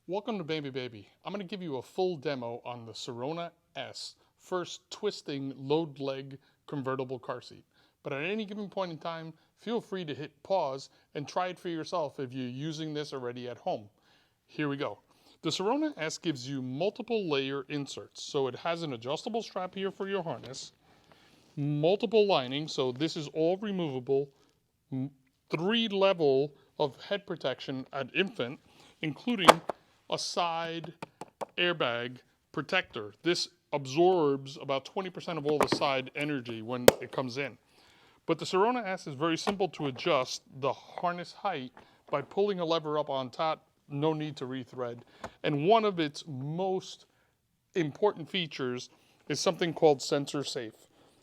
Welcome to Bambi Baby. I'm going to give you a full demo on the Sirona S first twisting load leg convertible car seat. But at any given point in time, feel free to hit pause and try it for yourself if you're using this already at home. Here we go. The Sirona S gives you multiple layer inserts. So it has an adjustable strap here for your harness, multiple linings, so this is all removable, 3 level of head protection at infant, including a side airbag protector. This absorbs about 20% of all the side energy when it comes in. But the Sirona S is very simple to adjust the harness height by pulling a lever up on top, no need to rethread. And one of its most important features is something called sensor safe.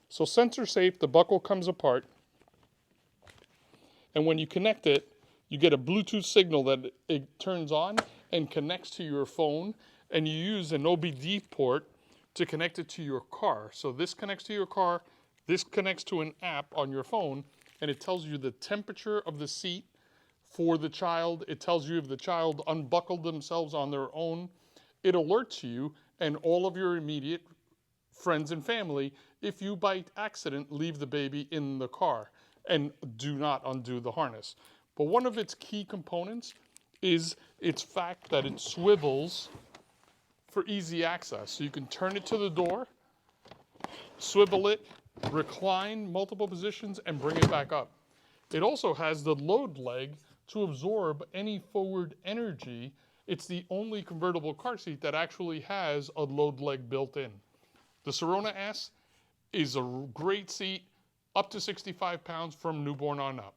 So sensor safe, the buckle comes apart, and when you connect it, you get a Bluetooth signal that it turns on and connects to your phone, and you use an OBD port to connect it to your car. So this connects to your car, this connects to an app on your phone, and it tells you the temperature of the seat for the child. It tells you if the child unbuckled themselves on their own. It alerts you and all of your immediate friends and family if you by accident leave the baby in the car and do not undo the harness. But one of its key components is its fact that it swivels for easy access. So you can turn it to the door, swivel it, recline multiple positions, and bring it back up. It also has the load leg to absorb any forward energy. It's the only convertible car seat that actually has a load leg built in. The Sirona S is a great seat up to 65 pounds from newborn on up.